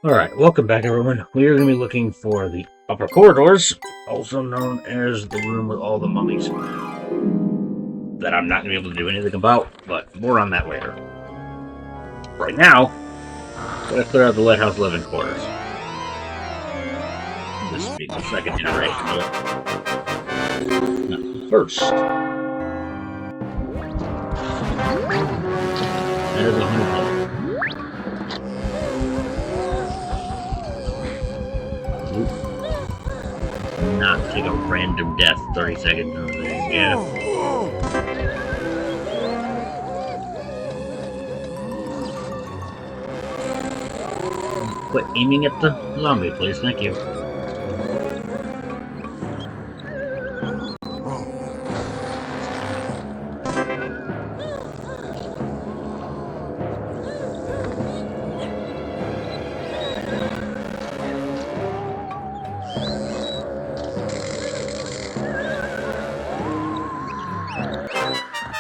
Alright, welcome back everyone. We are going to be looking for the upper corridors, also known as the room with all the mummies. That I'm not going to be able to do anything about, but more on that later. Right now, I'm going to clear out the lighthouse living quarters. This will be the second iteration of it. Now, first, that is a honeycomb. Not take a random death 30 seconds into the game. Yeah. Quit aiming at the zombie, please. Thank you.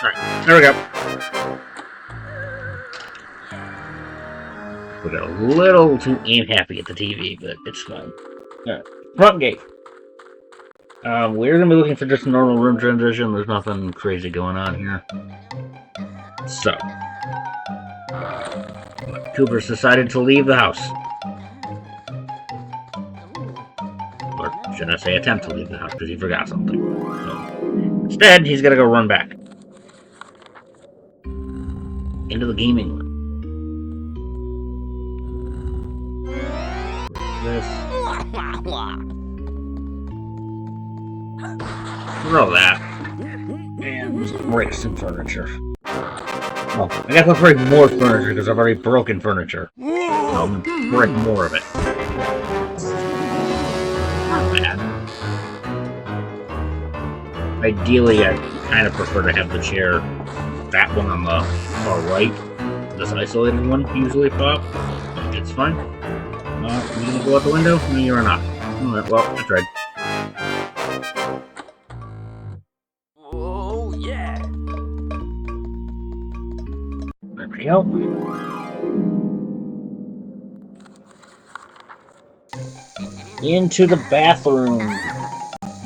Alright, there we go. We got a little too aim happy at the TV, but it's fine. Alright, front gate. We're gonna be looking for just a normal room transition. There's nothing crazy going on here. So, Cooper's decided to leave the house. Or should I say attempt to leave the house, because he forgot something. So, instead, he's gonna go run back. Into the gaming room. This. Throw that. And just break some furniture. Well, I guess I'll break more furniture because I've already broken furniture. I'll break more of it. Not bad. Ideally, I kind of prefer to have the chair, that one on the far right, this isolated one, usually pop. But it's fine. You gonna go out the window? No, you're not. Alright, well, I tried. Oh, yeah! There we go. Into the bathroom,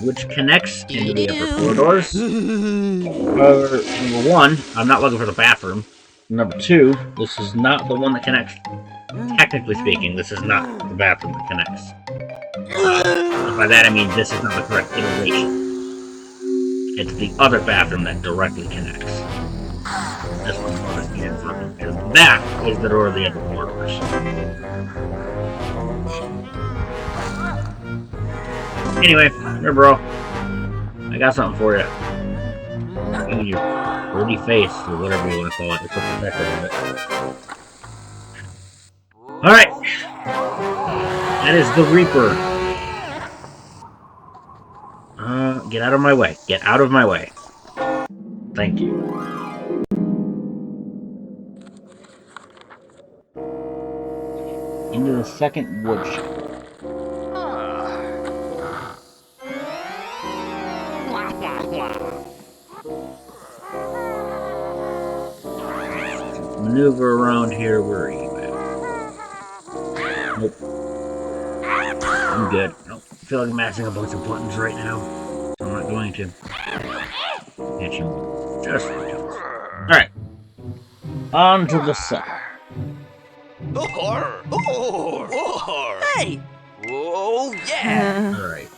which connects into the upper corridors. Number one, I'm not looking for the bathroom. Number two, this is not the one that connects. Technically speaking, this is not the bathroom that connects. By that I mean this is not the correct iteration. It's the other bathroom that directly connects. This one that is the door of the upper corridors. Anyway, here bro. I got something for you. In your pretty face, or whatever you want to call it. It's a protector of it. Alright. That is the Reaper. Get out of my way. Get out of my way. Thank you. Into the second woodshed. Maneuver around here. Where are you at? Nope. I'm good. Nope. I feel like I'm mashing a bunch of buttons right now. I'm not going to. Hit you. Just alright. On to the side. Hey! Oh, yeah! Alright.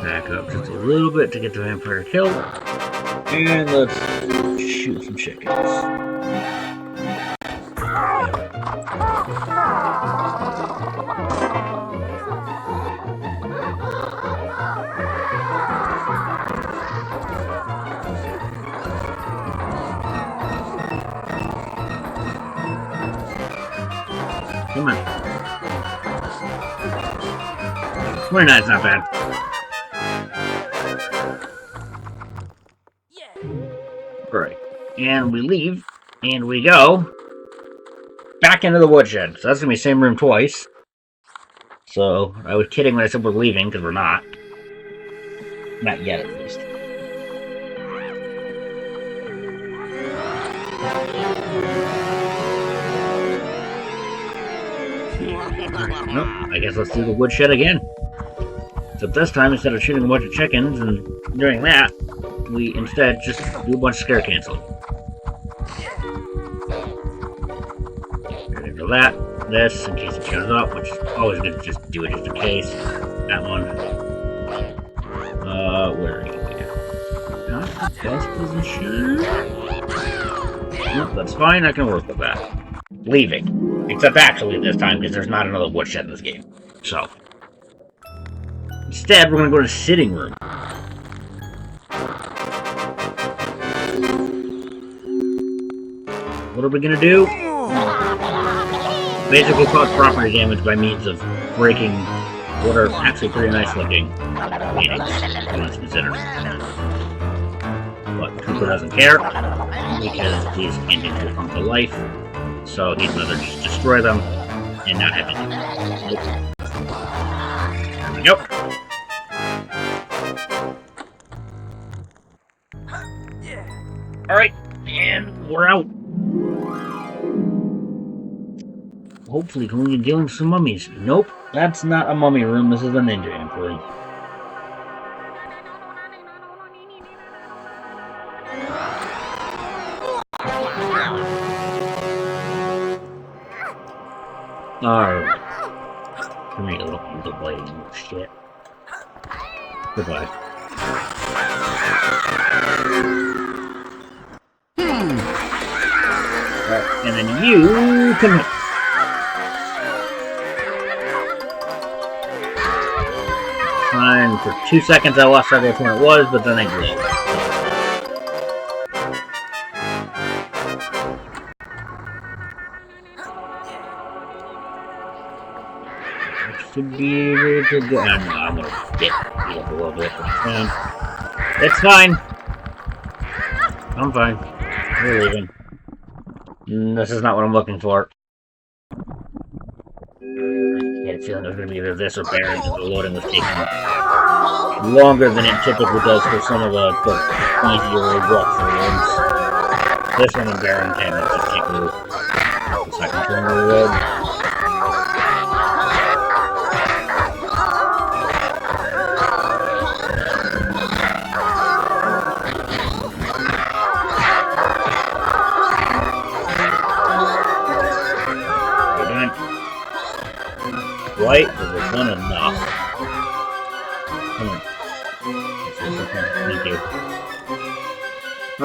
Back up just a little bit to get the vampire killed. And let's shoot some chickens. Come on. 29's not bad. Right. And we leave, and we go back into the woodshed. So that's gonna be the same room twice. So I was kidding when I said we're leaving, because we're not. Not yet, at least. Nope, I guess let's do the woodshed again. Except this time, instead of shooting a bunch of chickens and doing that, we instead just do a bunch of scare canceling. Ready for that. This, in case it shows up, which is always good to just do it just in case. That one. Where are you? Not the best position. Nope, that's fine, I can work with that. Leaving. Except actually this time, because there's not another woodshed in this game. So. Instead, we're going to go to the sitting room. What are we going to do? Basically cause property damage by means of breaking what are actually pretty nice looking paintings, let's consider. But Cooper doesn't care, because these paintings will come to life, so he'd rather just destroy them and not have anything. There we go. Alright, and we're out. Hopefully going and dealing with some mummies. Nope, that's not a mummy room, this is a ninja amp room. Alright. Give me a little blading shit. Goodbye. And then you come here. Fine, for 2 seconds I lost track of which one it was, but then I did. Should be able to go. No, I'm gonna get up a little bit. It's fine. I'm fine. We're leaving. This is not what I'm looking for. I had a feeling it was going to be either this or bearings, and the loading was taking longer than it typically does for some of the easier rough ones. This one and bearing cabinets just take the second turn of the road. Right? Is it done enough? Come on. Thank you.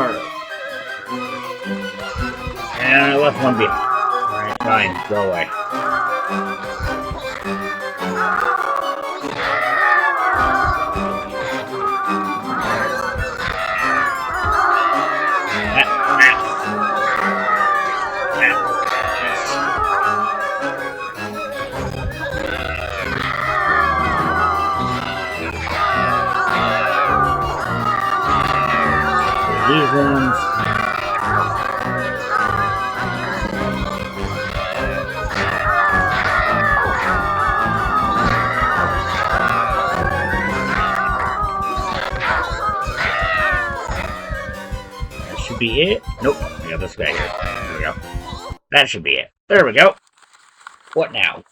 Alright. And I left one behind. Alright, fine. Go away. These ones. That should be it. Nope. I got this guy here. There we go. That should be it. There we go. What now?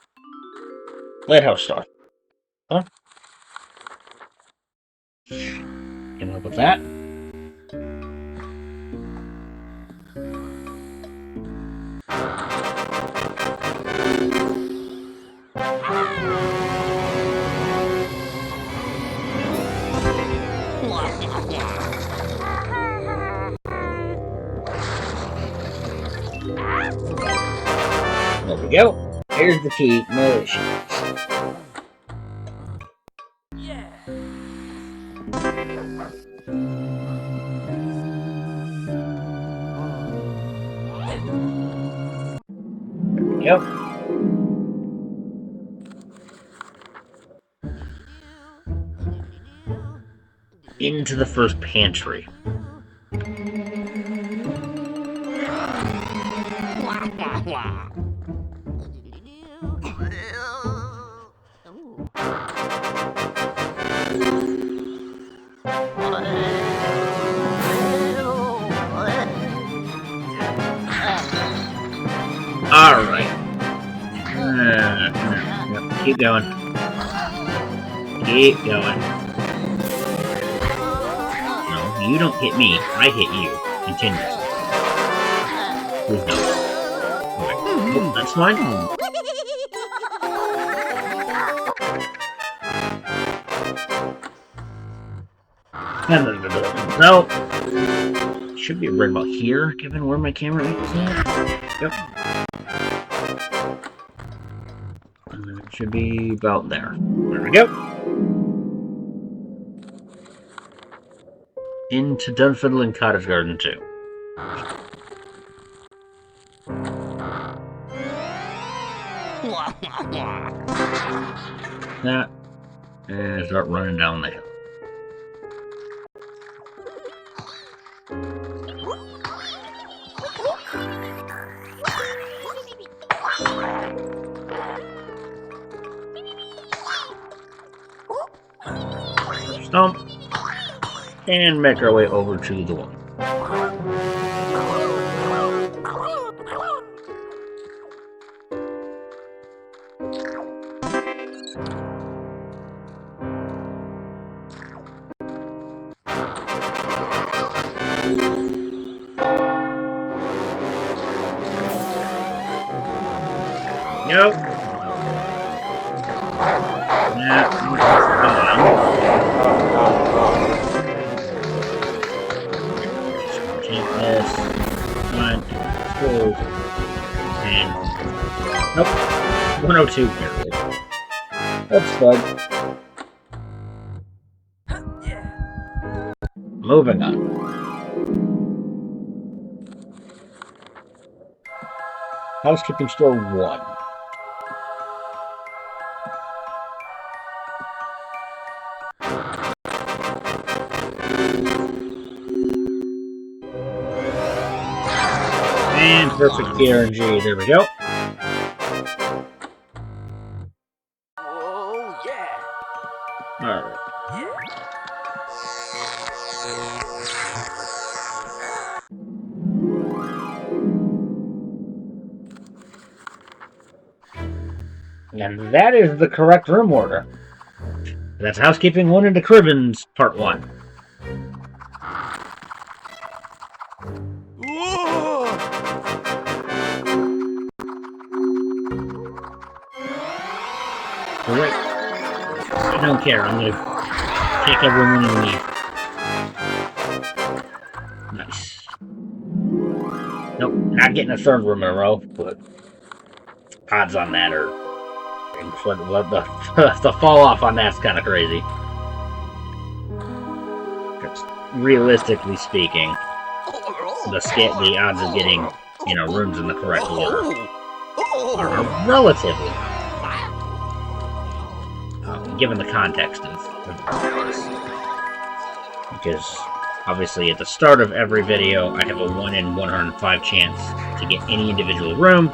Lighthouse star. Huh? Can I with that? There we go. Here's the key. No issues. Yeah. There we go. Into the first pantry. Alright. Yep, keep going. Keep going. No, you don't hit me. I hit you. Continuously. Please don't. Okay. Oh, that's fine. So, should be right about here, given where my camera is at. Yep. And it should be about there. There we go. Into Dunfiddle and Cottage Garden 2. That. And start running down the hill. Stomp. And make our way over to the one. Nope. Take this. One, fold. And nope. 102 here. That's fun. Moving on. Housekeeping store 1. And perfect PRNG. There we go. Oh, yeah. Alright. And that is the correct room order. That's Housekeeping 1 into Cribbins, Part 1. Oh, wait. I don't care. I'm gonna take everyone and leave. Nice. Nope, not getting a third room in a row, but odds on that are... The fall off on that's kind of crazy. Just realistically speaking, the odds of getting, rooms in the correct order are relatively given the context of this. Because obviously at the start of every video, I have a 1 in 105 chance to get any individual room.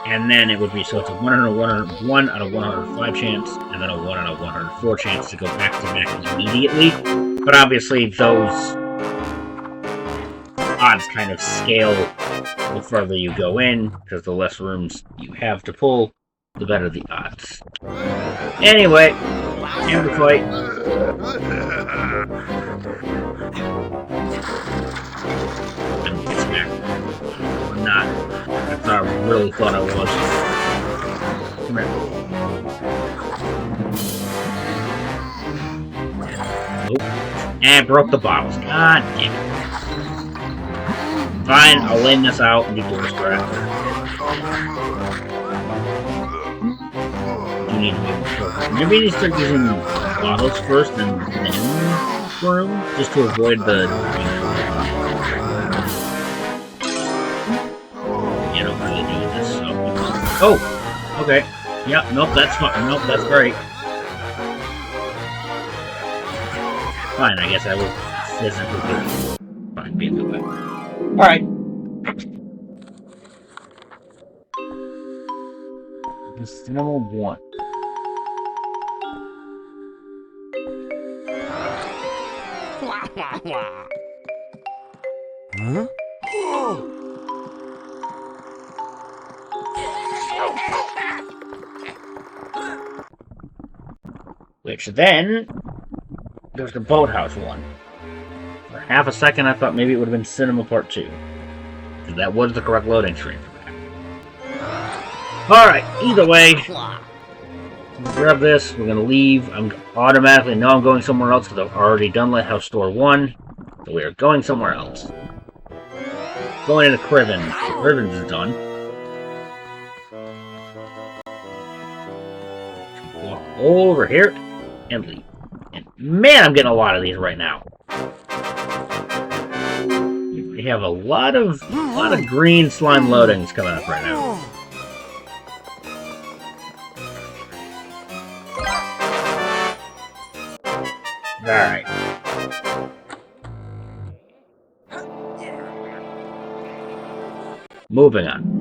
And then it would be, so it's a 1 out of 105 chance, and then a 1 out of 104 chance to go back to back immediately. But obviously those odds kind of scale the further you go in, because the less rooms you have to pull, the better the odds. Anyway, time to fight. It's back. I'm not. I really thought I was. Come here. Nope. And broke the bottles. God damn it. Fine, I'll lay this out and do the rest after. You need to be more careful. Maybe you need to start using bottles first and then room, just to avoid the, really doing this. So. Oh! Okay. Yep, nope, that's fine. Nope, that's great. Fine, I guess I will physically fine, be a good way. Alright. This is number 1. Huh? Which then, there's the boathouse one. For half a second, I thought maybe it would have been Cinema Part 2. Because that was the correct loading screen for that. Alright, either way, grab this, we're going to leave. I'm automatically know I'm going somewhere else because I've already done Lighthouse Store 1. So we are going somewhere else. Going into Crivens. Crivens is done. Walk over here and leave. And man, I'm getting a lot of these right now. We have a lot of green slime loadings coming up right now. Alright. Moving on.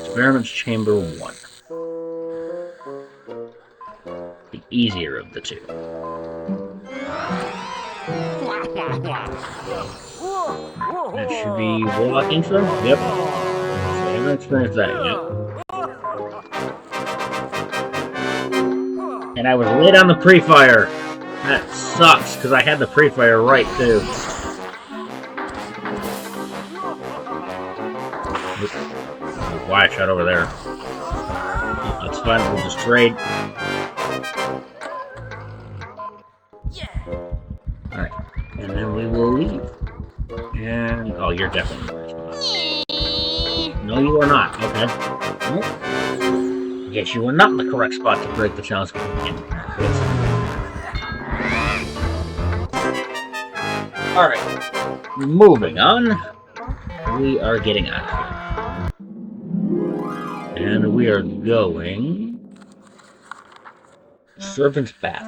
Experiments Chamber 1. The easier of the two. That should be walking, sir? Yep. So I haven't experienced that yet. And I was late on the pre-fire. That sucks, because I had the pre-fire right, too. Why I shot over there. That's fine, we'll just trade. Alright, and then we will leave. And, oh, you're definitely in the right spot. No, you are not. Okay. Nope. Yes, you are not in the correct spot to break the challenge. Alright, moving on. We are getting out of here. And we are going... Servant's Bath.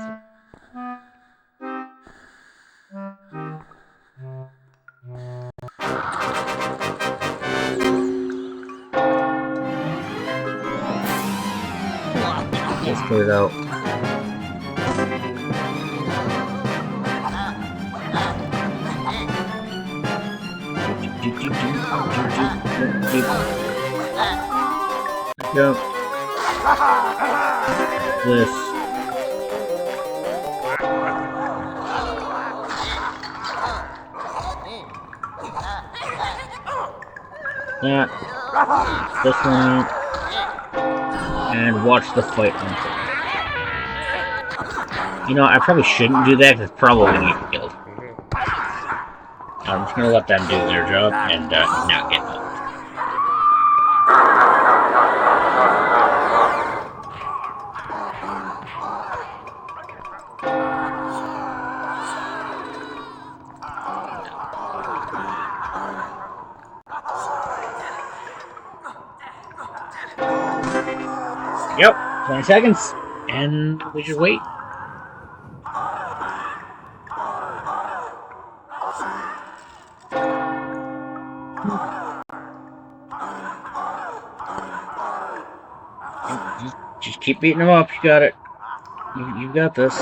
Let's put it out. Go. This. That. This one. And watch the fight unfold. You know, I probably shouldn't do that because it's probably going to get killed. I'm just going to let them do their job and not get killed. Yep, 20 seconds, and we just wait. Just keep beating them up. You got it. You've got this.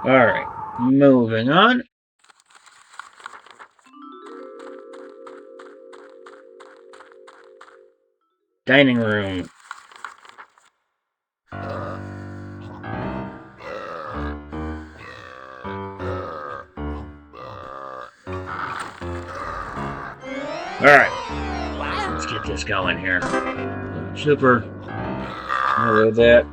Alright, moving on. Dining room. Alright. Let's get this going here. Super. Reload that.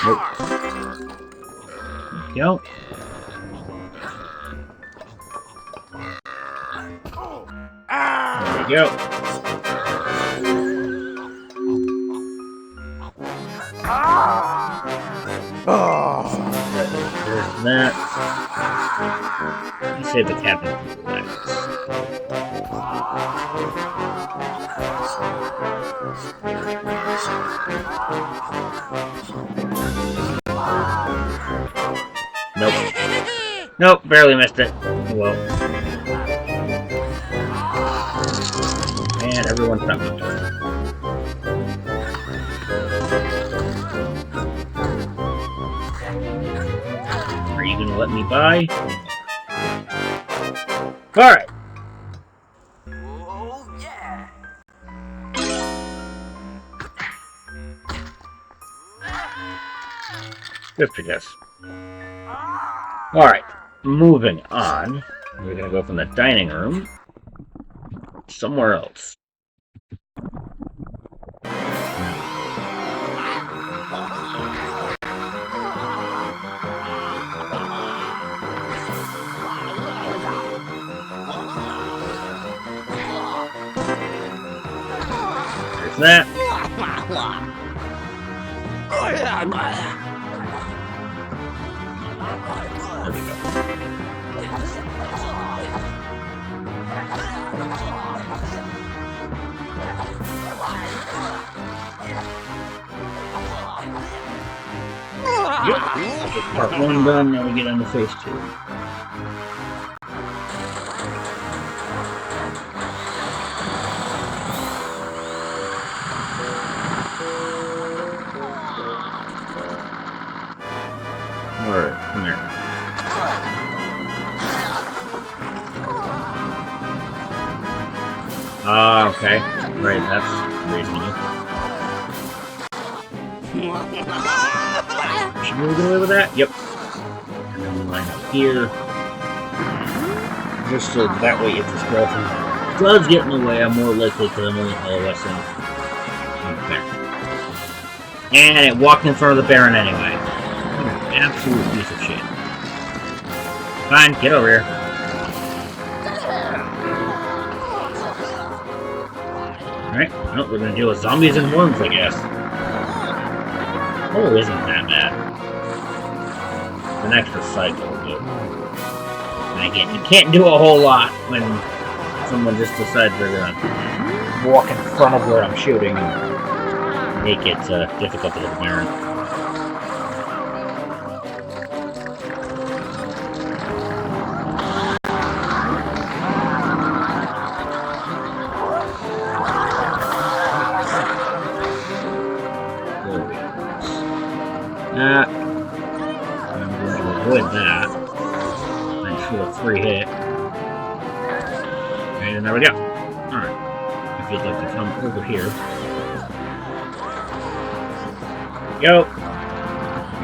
Nope. There we go. There we go. There's that. You save the cabinet for the last. Nope. Nope, barely missed it. Well. And everyone's not my turn. Are you gonna let me by? Alright. Oh, yeah. Just because. Alright, moving on. We're gonna go from the dining room somewhere else. There's that. There we go. Yep. Part 1 done, now we get on to phase 2. Alright, come here. Ah, okay. Right, that's reasonable. Should we get away with that? Yep. And then we line up here. Just so that way if this girlfriend does get in the way, I'm more likely to only LOSing. Okay. And it walked in front of the Baron anyway. Absolute piece of shit. Fine, get over here. Alright, well, we're gonna deal with zombies and worms, I guess. Oh, isn't that bad. It's an extra cycle, but... And again, you can't do a whole lot when someone just decides they're gonna walk in front of where I'm shooting and make it difficult to hit the Baron. I'm going to avoid that. And shoot a free hit. And there we go. Alright. If you'd like to come over here. Go.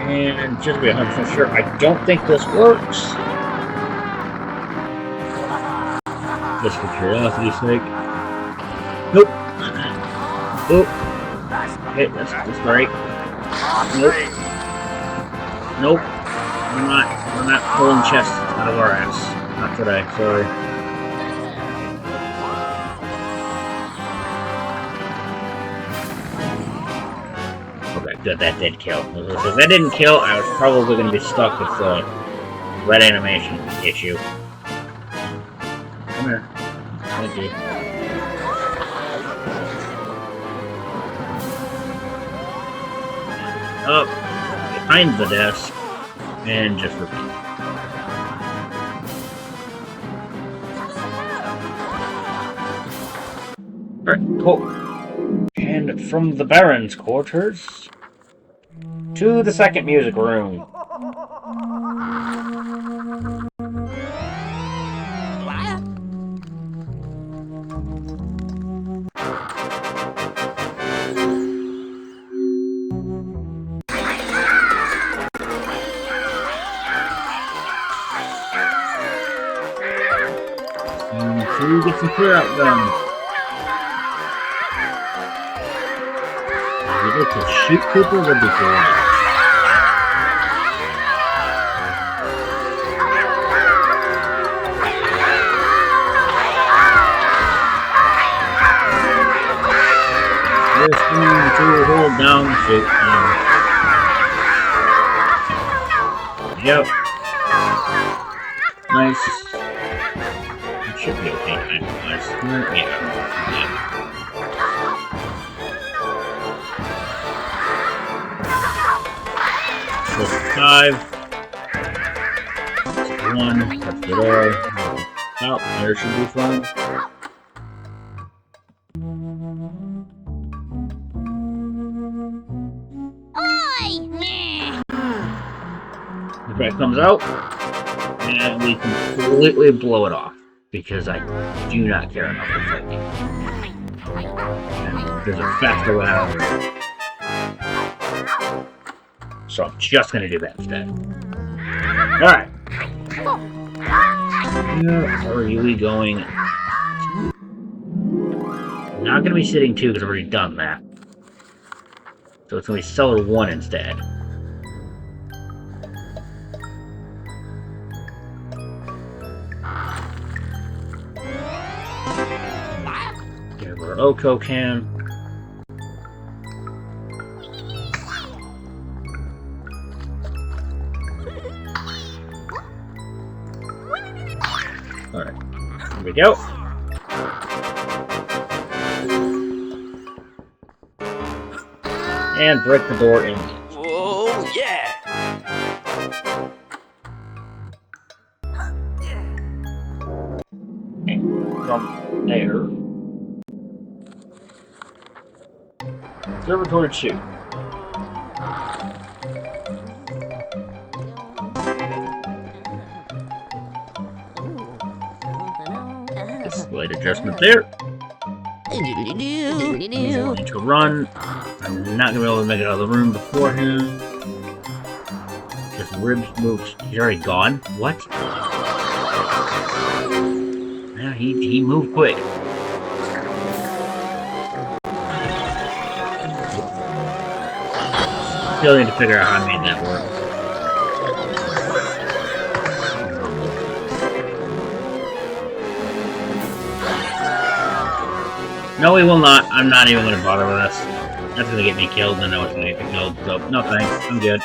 And just to be 100% sure, I don't think this works. Just for curiosity's sake. Nope. Nope. Okay, that's right. Nope. Nope. We're not pulling chests out of our ass. Not today, sorry. Okay, good, that did kill. If that didn't kill, I was probably going to be stuck with the red animation issue. Come here. Thank you. Up behind the desk and just repeat. Alright, cool. And from the Baron's quarters to the second music room. So we get some clear out done. If you like to shoot people, that'd be cool. Just to hold down, shoot. Yep. Nice. Should be okay time-wise. Yeah. Close to 5. That's 1. Touch the door. Oh, there should be fun. Right, comes out, and we completely blow it off because I do not care enough for fighting. And there's a faster way out of the room. So I'm just gonna do that instead. Alright. Where are we going? I'm not gonna be sitting 2 because I've already done that. So it's gonna be cellar 1 instead. Get our Oko can. Alright, here we go. And break the door in. Oh, yeah! Okay, from there. Observatory 2. Slight adjustment there. He's going to run. I'm not going to be able to make it out of the room before him. His ribs moves. He's already gone? What? Yeah, he moved quick. Still need to figure out how I made that work. No, he will not. I'm not even going to bother with this. That's going to get me killed, and I know it's going to get me killed, so no thanks. I'm good.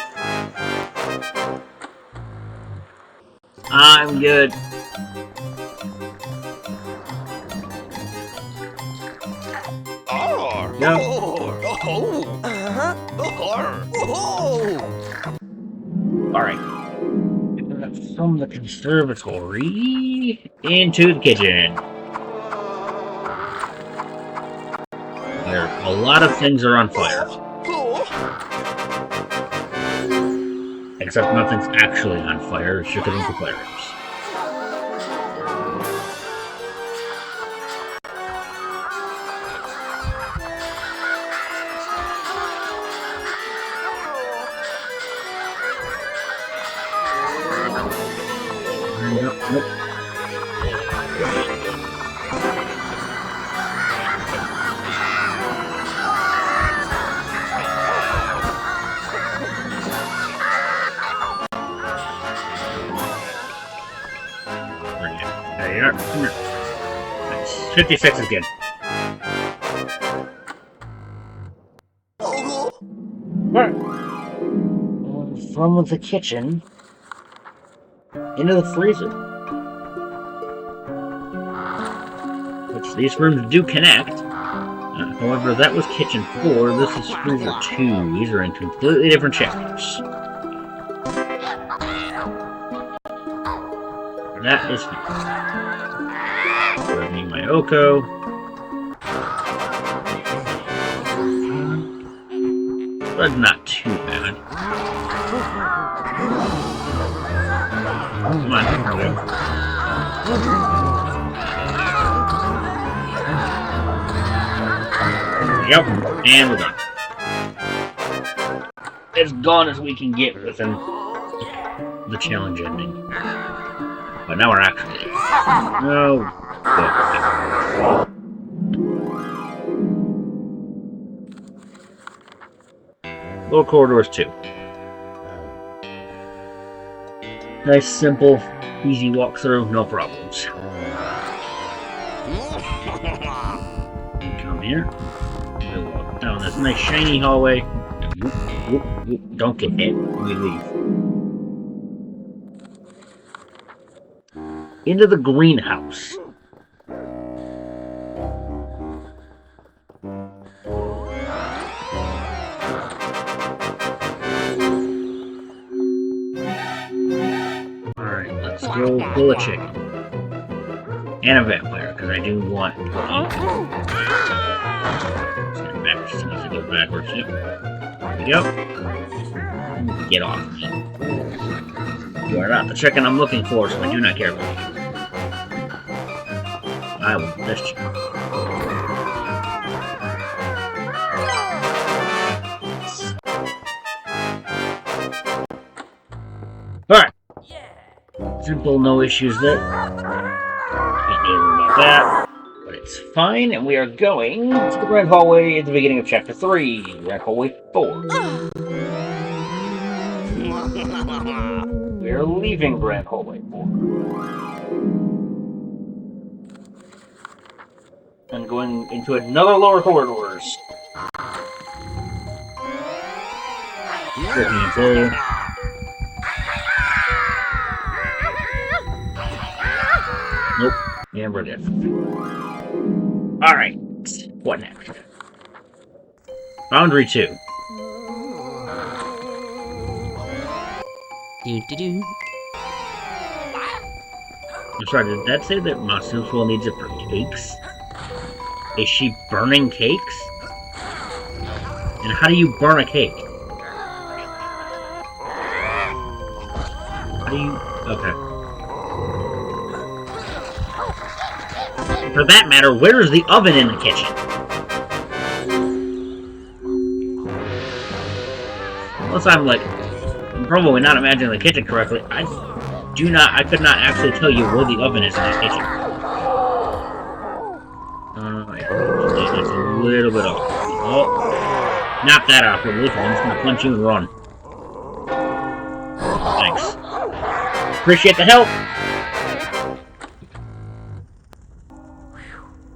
I'm good. No. Alright. From the conservatory into the kitchen. There, a lot of things are on fire. Except nothing's actually on fire, it's just into flares. Nope. There you are. Come here. Nice. 56 is good. Alright. From the kitchen into the freezer. Which these rooms do connect. However, that was kitchen 4, this is freezer 2. These are in completely different chapters. That is fine. Grabbing my Oko. But not too bad. Come on, here we go. Yep, and we're done. As gone as we can get within the challenge ending. But now we're actually... No. Lower corridors 2. Nice, simple, easy walkthrough, no problems. Come here. We'll walk down this nice shiny hallway. Whoop, whoop, whoop. Don't get hit when we leave. Into the greenhouse. Alright, let's go kill a chicken. And a vampire, because I do want to eat. Stand back just as it goes backwards. Yep. There we go. Get off me. You are not the chicken I'm looking for, so I do not care about you. I will get this chicken. Alright. Simple, no issues there. Can't do anything about that. But it's fine, and we are going to the Red Hallway at the beginning of Chapter 3. Red Hallway 4. We are leaving Red Hallway 4. And going into another lower corridors. Nope. Yeah, we're good. Alright. What next? Boundary 2. I'm sorry, did that say that Masufuel needs it for cakes? Is she burning cakes? And how do you burn a cake? How do you... Okay. For that matter, where is the oven in the kitchen? Unless I'm like... I'm probably not imagining the kitchen correctly. I could not actually tell you where the oven is in the kitchen. It's a little bit off. Oh, not that off, relief. I'm just gonna punch you and run. Thanks. Appreciate the help.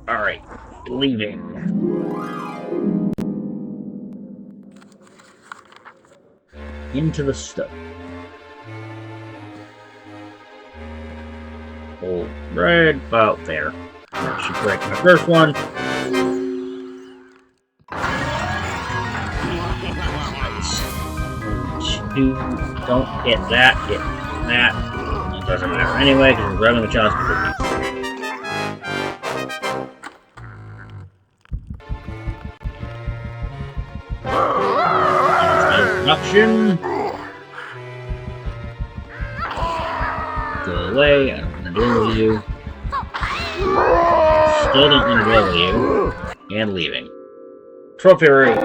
Alright, leaving. Into the study. Hold right about there. That should break my first one. Two, don't hit that, hit that. It doesn't matter anyway, because we're grabbing the child's cookie. Introduction. Go away, I don't want to deal with you. Still don't want to deal with you. And leaving. Trophy room.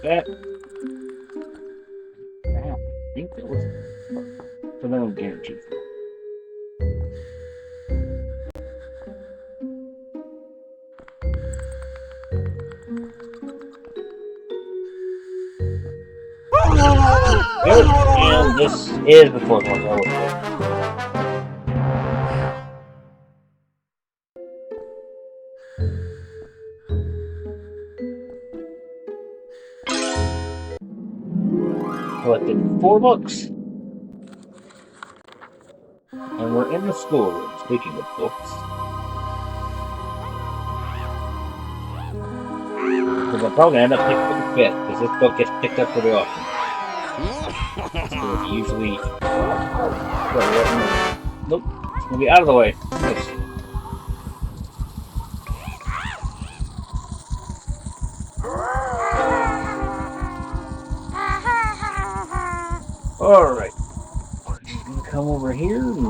That. I think that was for them guaranteed. Good, and this is the fourth one. Collected 4 books. And we're in the schoolroom, speaking of books. Because I'm probably going to end up picking up the 5th, because this book gets picked up pretty often. So usually... Nope, it's going to be out of the way. Nice. Alright. We're just going to come over here and...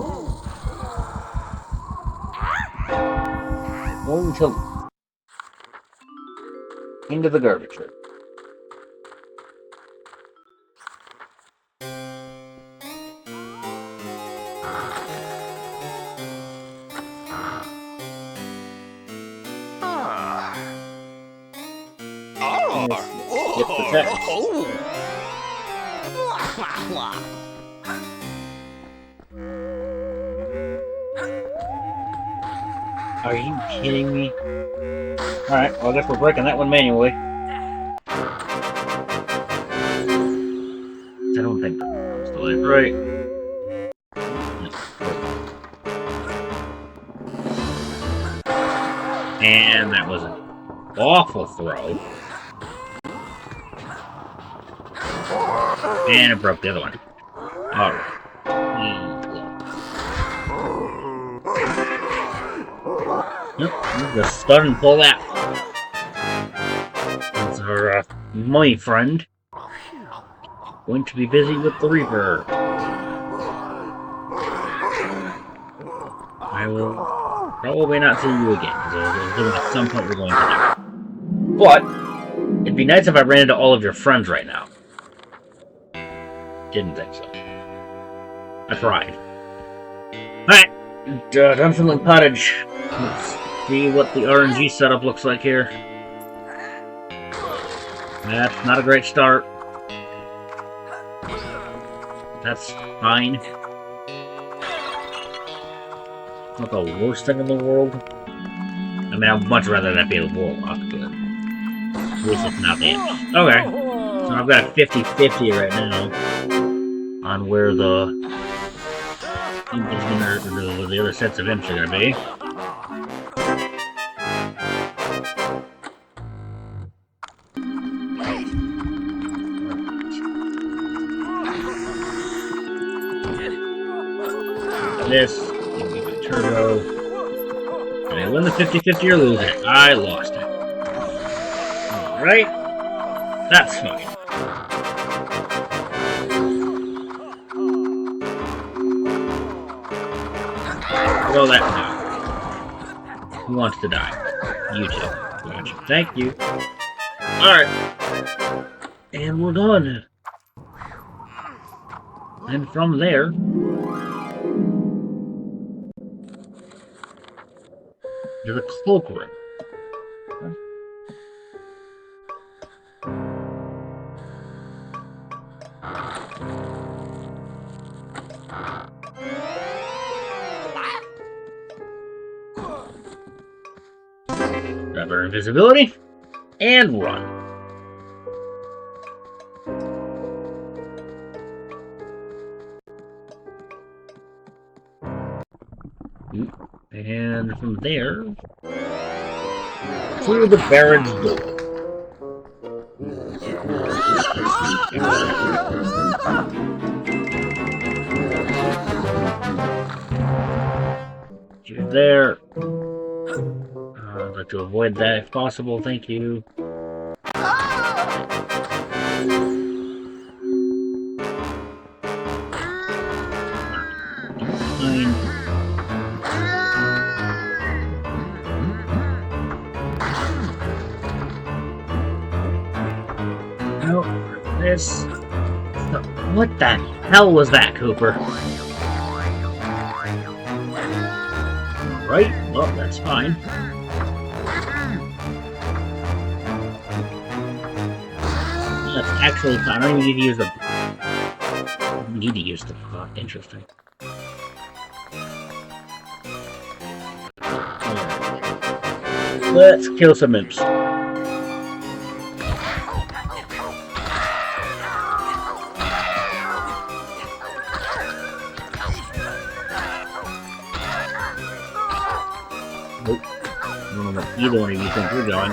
going to... into the garbage room. Get protect. Are you kidding me? Alright, well I guess we're breaking that one manually. I don't think that's the way, right? And that was an awful throw. And it broke the other one. Alright. Yep, just stun and pull that. That's our mummy friend. Going to be busy with the Reaper. I will probably not see you again, because at some point we're going to die. But it'd be nice if I ran into all of your friends right now. Didn't think so. I tried. Alright, Dunfinland Cottage. Let's see what the RNG setup looks like here. That's not a great start. That's fine. Not the worst thing in the world. I mean, I'd much rather that be a warlock, but at least it's not the imp. Okay. So I've got a 50-50 right now on where the imp is gonna, or the other sets of imps are gonna be. This, give me the turbo. Did I win the 50-50 or lose it? I lost it. Alright. That's fine. Throw that down. Who wants to die? You two. Gotcha. Thank you. Alright. And we're done. And from there... to the cloakroom. Grab our invisibility and run. And from there, through the barrage door. You're there. I'd like to avoid that if possible, thank you. Fine. This... What the hell was that, Cooper? Right? Well, that's fine. That's actually fine. I don't even need to use the... need to use the... interesting. Let's kill some imps. Either one of you think we're going.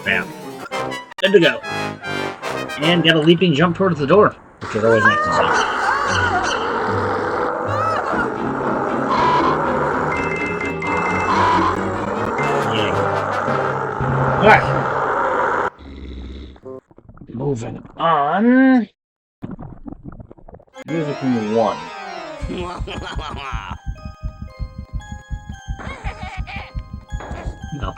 Bam. Good to go. And get a leaping jump towards the door, which is always nice to see. Yeah. Alright. Moving on. Music from 1. No.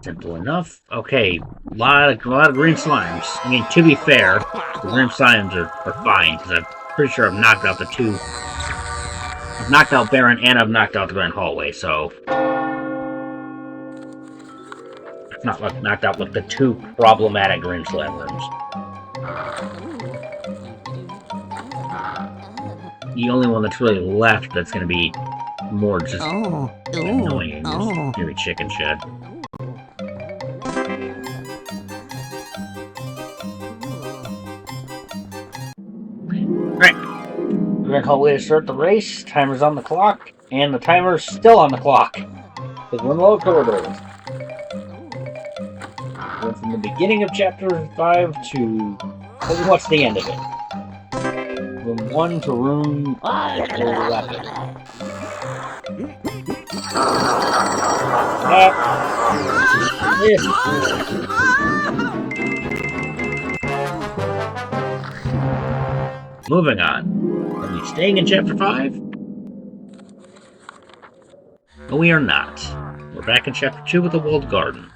Simple enough. Okay, A lot of green slimes. I mean, to be fair, the green slimes are fine, because I'm pretty sure I've knocked out the two. I've knocked out Baron and I've knocked out the Grand Hallway, so it's not like knocked out with the two problematic green slime rooms. The only one that's really left that's going to be more just annoying is going to be Chicken Shed. Right. Grand Hallway to start the race. Timer's on the clock, and the timer's still on the clock. Because we're in the low corridors. Went from the beginning of chapter 5 to pretty much the end of it. Room 1 to room 11. Moving on. Are we staying in chapter 5? No, we are not. We're back in chapter 2 with the walled garden.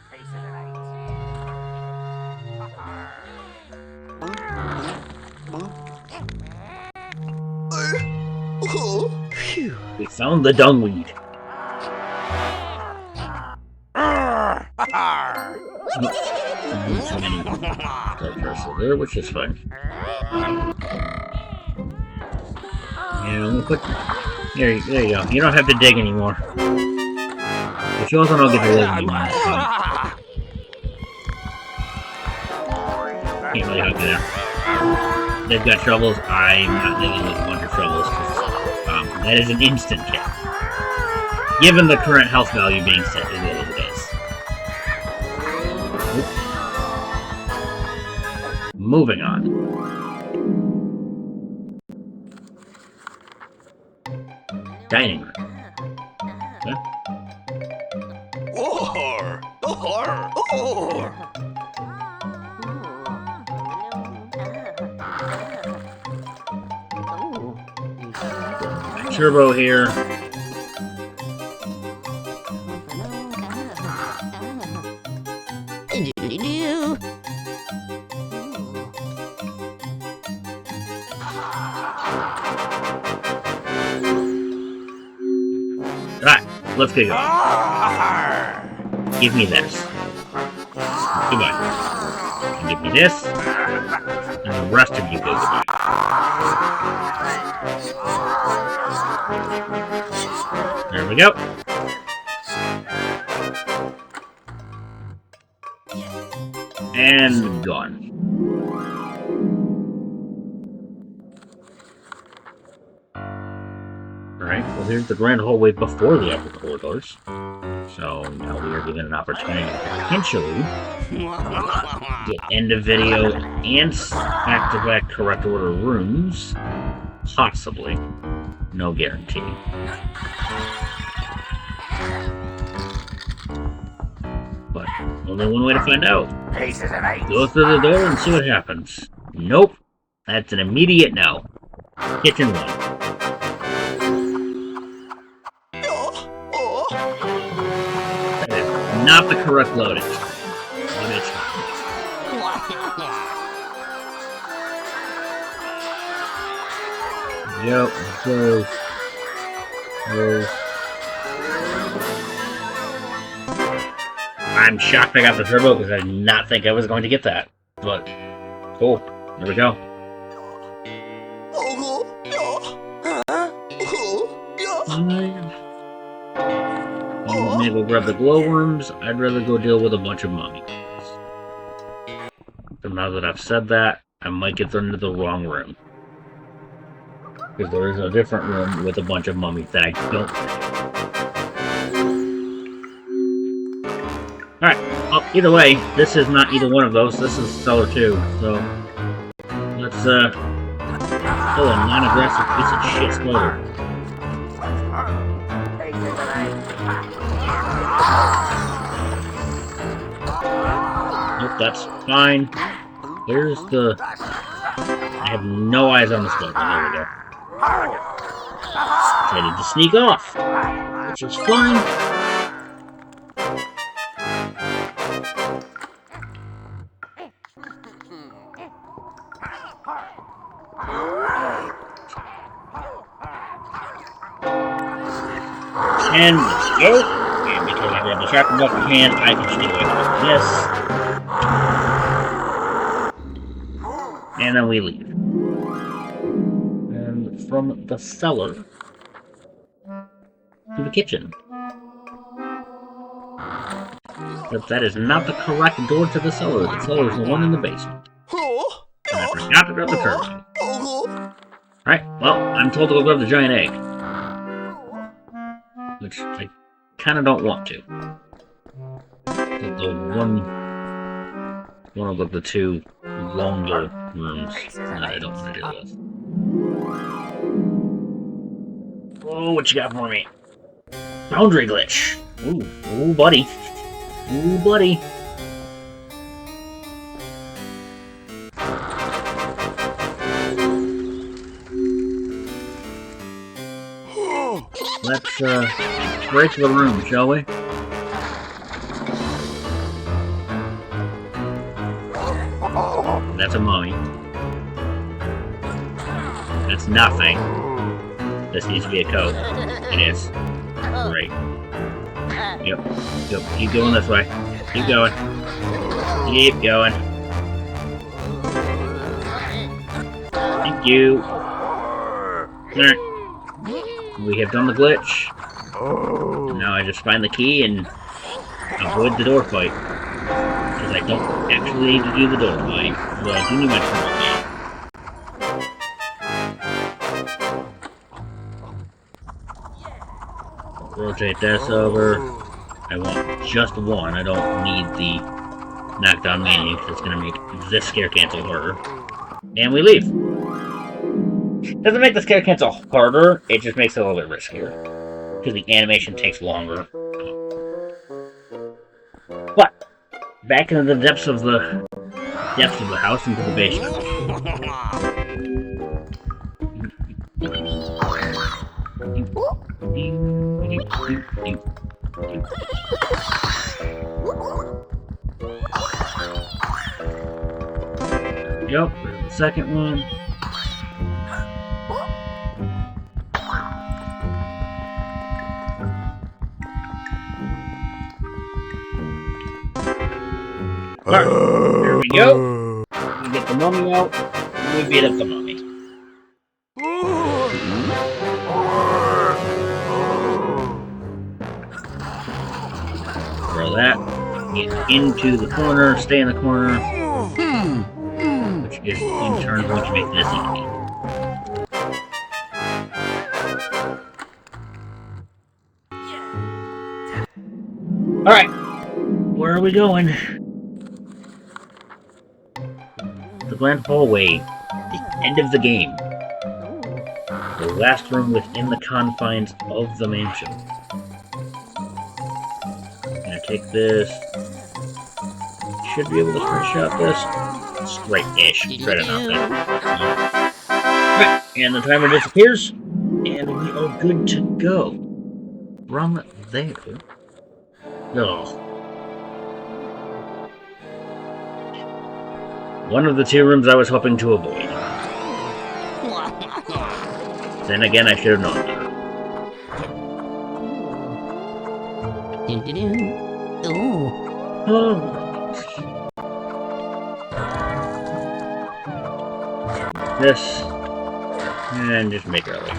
We found the dungweed. So many there, which is fine. Yeah, we'll put. There you go. You don't have to dig anymore. But you also don't get to dig anymore. So. Can't really help you there. They've got shovels. I'm not digging with a bunch of shovels. That is an instant kill. Given the current health value being set as well as it is. Oops. Moving on. Dining room. Okay. Turbo here. Alright, let's get going. Give me this. Goodbye. And give me this. And the rest of you go goodbye. There we go. And gone. Alright, well here's the grand hallway before the upper corridors. So now we are given an opportunity to potentially get end of video and back-to-back correct order rooms. Possibly. No guarantee. But only one way to find out. Go through the door and see what happens. Nope. That's an immediate no. Kitchen 1. That is not the correct loading. Yep, so I'm shocked I got the turbo because I did not think I was going to get that. But cool. There we go. Maybe we'll grab the glowworms. I'd rather go deal with a bunch of mummies. But now that I've said that, I might get into the wrong room. Because there is a different room with a bunch of mummies that I don't like. Alright, well, either way, this is not either one of those. This is Cellar 2, so let's, kill a non-aggressive piece of shit spoiler. Nope, that's fine. There's the... I have no eyes on the spoiler. There we go. Decided to sneak off, which is fine. And let's go. And because I grabbed the shotgun bucket can, I can steal away from this. And then we leave. And from the cellar to the kitchen. But that is not the correct door to the cellar. The cellar is the one in the basement. And I forgot to grab the turbine. Alright, well, I'm told to go grab the giant egg. Which I kind of don't want to. The one of the two longer rooms that I don't want to deal with. Oh, what you got for me? Boundary glitch. Ooh, buddy. Ooh, buddy. Let's break the room, shall we? That's a mummy. That's nothing. This needs to be a code. It is. Great. Yep. Keep going this way. Keep going. Keep going. Thank you. Alright. We have done the glitch. And now I just find the key and avoid the door fight. Because I don't actually need to do the door fight. Well, I do need my turn. Rotate this over. I want just one. I don't need the knockdown mania because it's going to make this scare cancel harder. And we leave. Doesn't make the scare cancel harder, it just makes it a little bit riskier. Because the animation takes longer. But, back into the depths of the house, into the basement. Yep, the second one. Alright, there we go. We get the mummy out, and we beat up the mummy. Throw that. Get into the corner, stay in the corner. Which is, in turn, going to make this easy. Alright, where are we going? The grand hallway, the end of the game. The last room within the confines of the mansion. I'm gonna take this. Should be able to screenshot this. Straight-ish. Straight enough. Right, and the timer disappears. And we are good to go. From there. Ugh. One of the two rooms I was hoping to avoid. Then again, I should have known better. Oh. This. And just make early.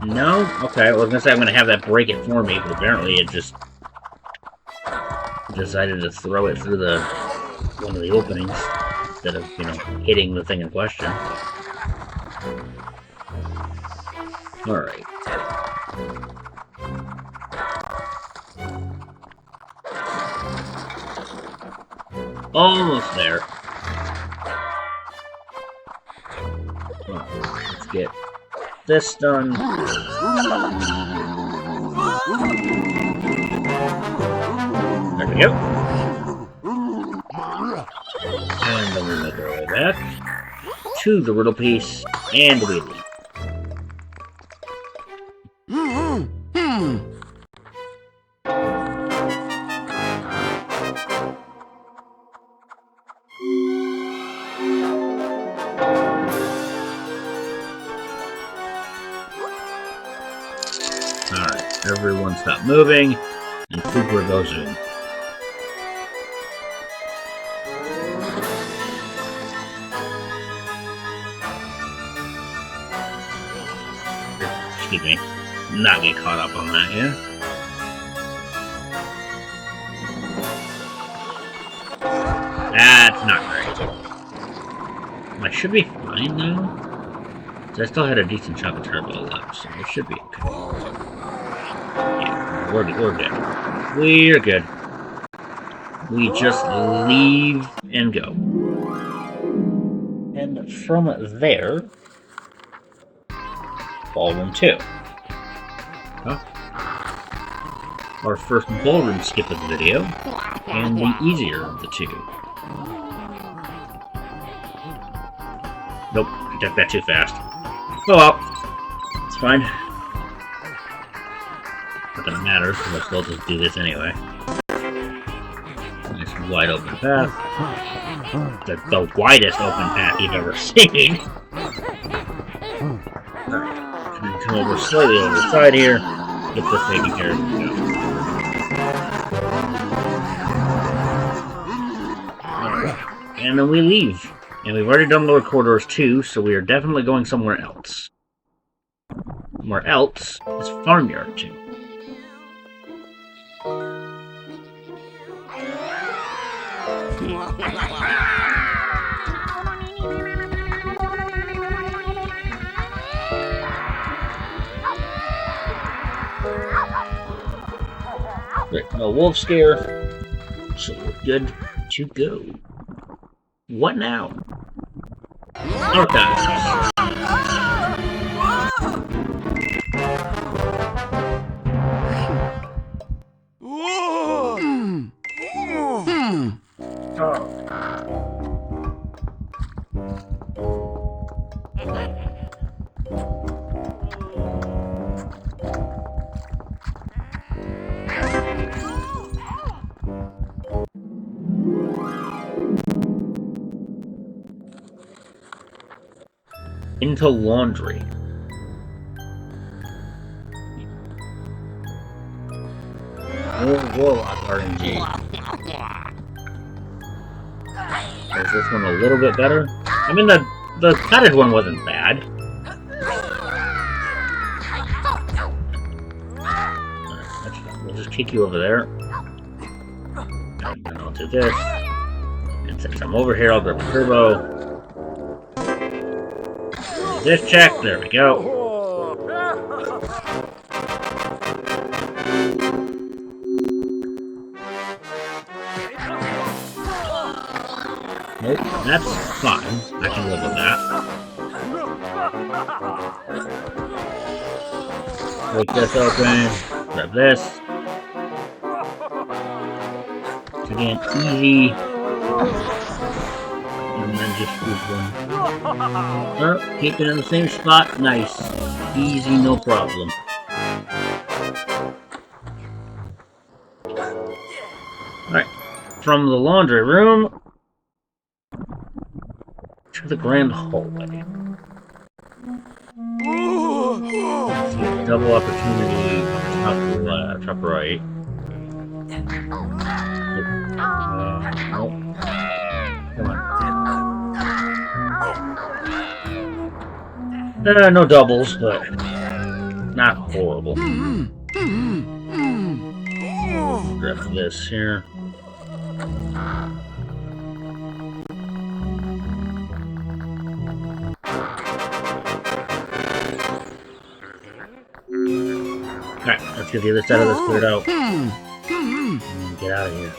No? Okay, I was gonna say I'm gonna have that break it for me, but apparently it just decided to throw it through one of the openings instead of, hitting the thing in question. Alright. Almost there. Alright, let's get this done. There we go. And then we make our way back to the riddle piece, and we leave. Everyone stop moving, and Cooper goes zoom. Excuse me. Not get caught up on that, yeah? That's not great. I should be fine though. I still had a decent chunk of turbo left, so it should be okay. Yeah, we're good. We're good. We just leave and go. And from there, ballroom 2. Huh? Our first ballroom skip of the video, and the easier of the two. Nope, I took that too fast. Oh well, it's fine. Not that it matters, because I'll still just do this anyway. Nice wide open path. The widest open path you've ever seen. Alright, come over slightly over the side here. Get this taken care of. Alright, and then we leave. And we've already done lower corridors too, so we are definitely going somewhere else. Somewhere else is Farmyard 2. Right, no wolf scare, so we're good to go. What now? Archives. Into laundry. More warlock RNG. Is this one a little bit better? I mean, the cottage one wasn't bad. Alright, we'll just kick you over there. And then I'll do this. And since I'm over here, I'll grab a turbo. This check, there we go. Nope, that's fine. I can live with that. Break this open, grab this. It's again easy. And then just use one. Oh, keep it in the same spot. Nice. Easy, no problem. Alright. From the laundry room to the grand hallway. Double opportunity. Top right. Nope. Come on. No doubles, but not horrible. Grab this here. Alright, let's get the other side of this cleared out. And get out of here.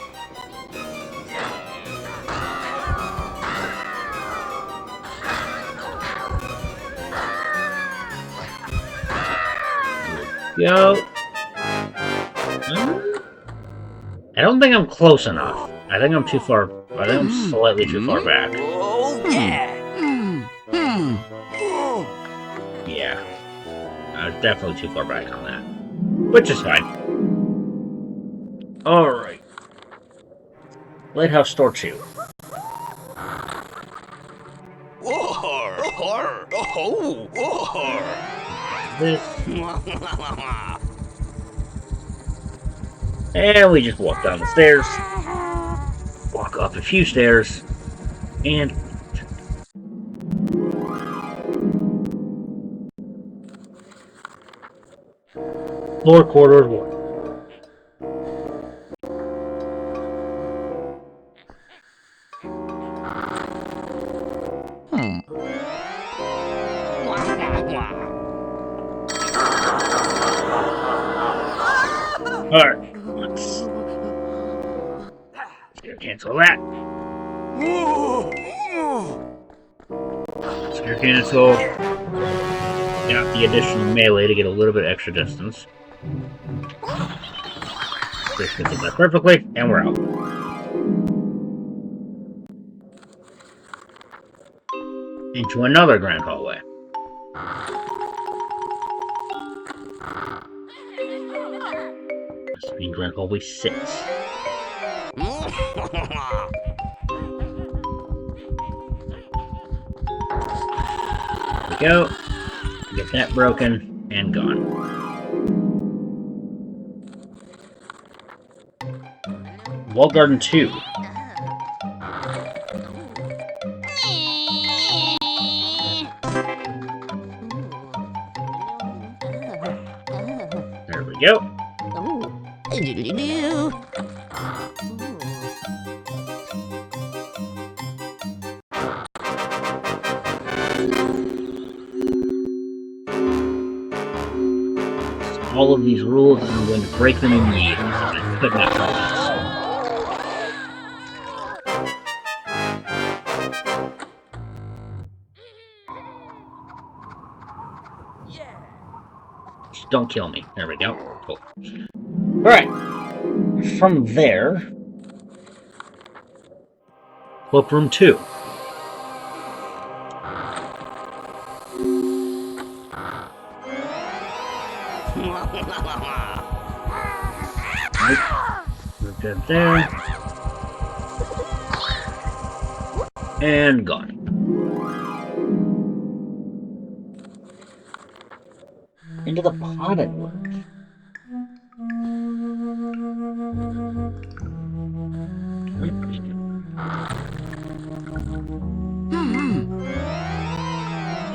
Go. I don't think I'm close enough. I think I'm too far. I think I'm slightly too far back. Yeah. Definitely too far back on that. Which is fine. Alright. Lighthouse Store 2. This. And we just walk down the stairs, walk up a few stairs, and floor corridor 1. Alright, let's cancel that. Scare cancel. Got the additional melee to get a little bit extra distance. This fits that perfectly, and we're out. Into another grand hallway. This being grand hallway 6. There we go. Get that broken and gone. Wall Garden 2. There we go. All of these rules, and I'm going to break them immediately. I could not try this. Just don't kill me. There we go. Cool. Alright. From there, Cloakroom 2. We're good there. And gone. Into the potted room.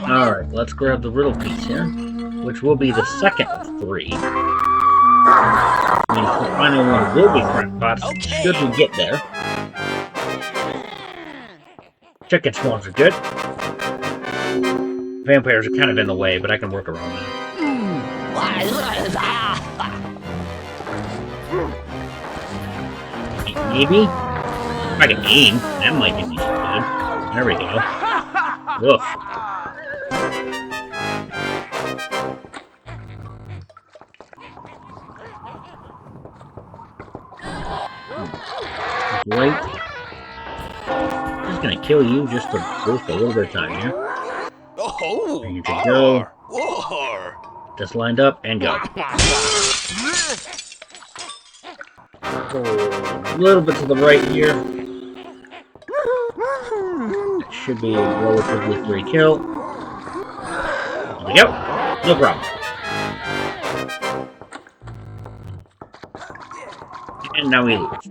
Alright, let's grab the riddle piece here, which will be the second of 3. I mean, the final one will be crackpots, should we get there. Chicken spawns are good. Vampires are kind of in the way, but I can work around that. Maybe? If I can aim, that might be good. There we go. Woof. Great. Just gonna kill you just to boost a little bit of time here. Ready to go. Just lined up and go. A little bit to the right here. That should be a relatively free kill. There we go. No problem. And now we lose.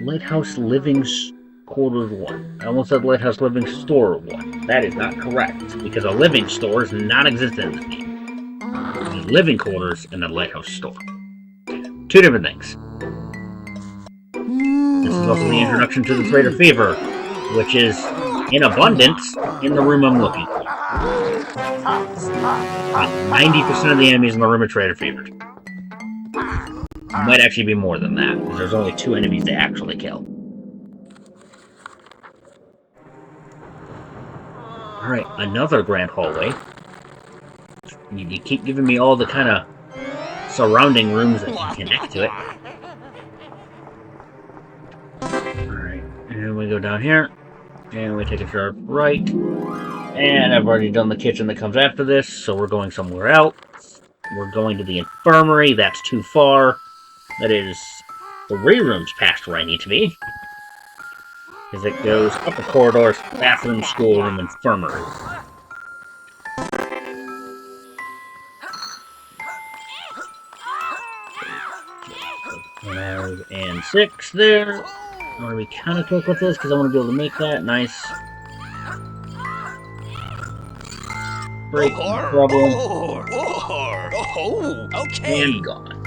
Lighthouse Living Quarters 1. I almost said Lighthouse Living Store 1. That is not correct, because a living store is non-existent in this game. There's living quarters and a lighthouse store. 2 different things. This is also the introduction to the Trader Fever, which is in abundance in the room I'm looking for. 90% of the enemies in the room are Trader Fevered. Might actually be more than that, because there's only 2 enemies to actually kill. Alright, another grand hallway. You keep giving me all the kind of surrounding rooms that can connect to it. Alright, and we go down here, and we take a sharp right. And I've already done the kitchen that comes after this, so we're going somewhere else. We're going to the infirmary, that's too far. That is 3 rooms past where I need to be. Because it goes up the corridors, bathroom, schoolroom, infirmary. 5 and 6 there. I want to be kind of quick with this because I want to be able to make that nice. Break trouble. Oh, okay. And gone.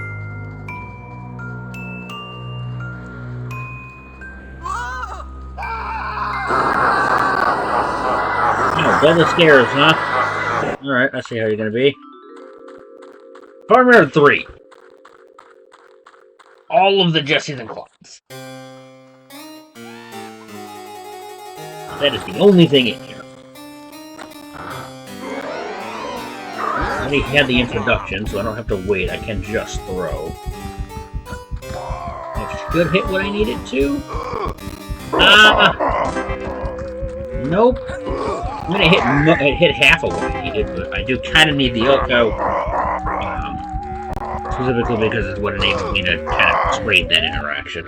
Oh, double scares, huh? Alright, I see how you're gonna be. Farmer 3. All of the Jessies and Clods. That is the only thing in here. I already had the introduction, so I don't have to wait. I can just throw. It should hit what I need it to. Nope. I'm gonna hit half of what I needed, but I do kind of need the Oko. Specifically because it's what enables me to kind of trade that interaction.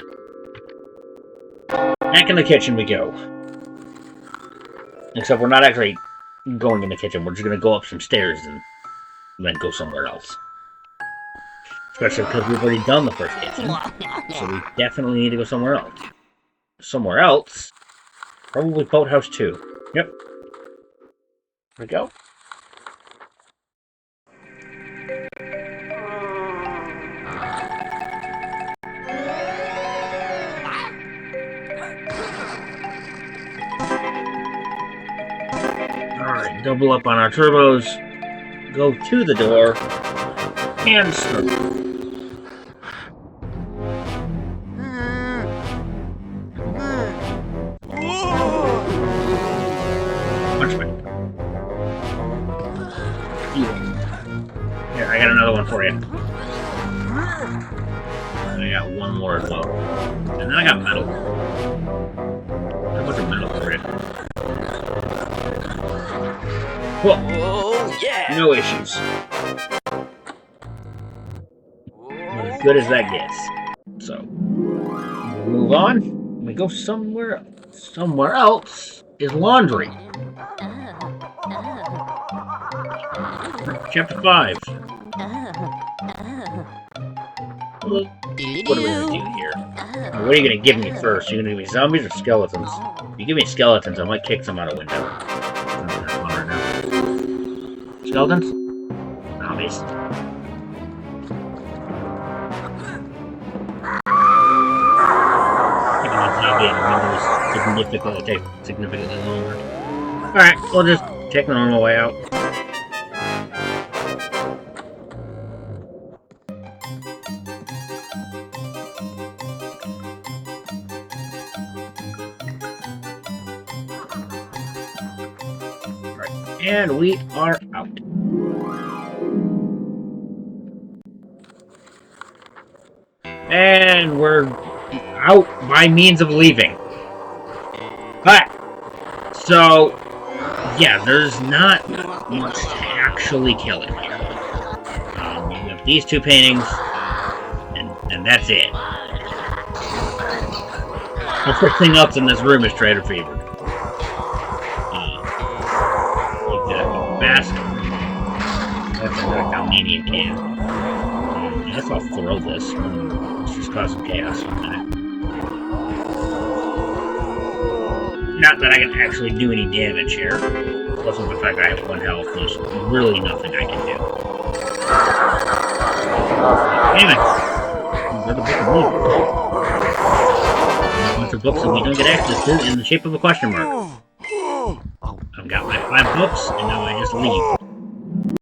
Back in the kitchen we go. Except we're not actually going in the kitchen, we're just gonna go up some stairs and then go somewhere else. Especially because we've already done the first kitchen. So we definitely need to go somewhere else. Somewhere else? Probably Boathouse 2. Yep. Here we go. Alright, double up on our turbos. Go to the door. And start. Much better. Here, I got another one for you. And I got one more as well. And then I got metal. How much of metal for you? Cool. Oh, yeah. No issues. As good as that gets. So, we'll move on. We go somewhere. Somewhere else is laundry. Chapter 5. What are we gonna do here? What are you gonna give me first? You gonna give me zombies or skeletons? If you give me skeletons, I might kick some out a window. Skeletons? Zombies. Kicking a zombie out a window is significantly longer. Alright, we'll just take the normal way out. And we are out. And we're out by means of leaving. But, so, yeah, there's not much to actually kill in here. You have these two paintings, and that's it. Everything else in this room is Trader Fever. That's a Dalmanian can. I guess I'll throw this. Let's just cause some chaos for a minute. Not that I can actually do any damage here. Plus with the fact I have 1 health, there's really nothing I can do. Damn it! Another book of moves. A bunch of books that we don't get access to in the shape of a question mark. I've got my 5 books, and now I just leave.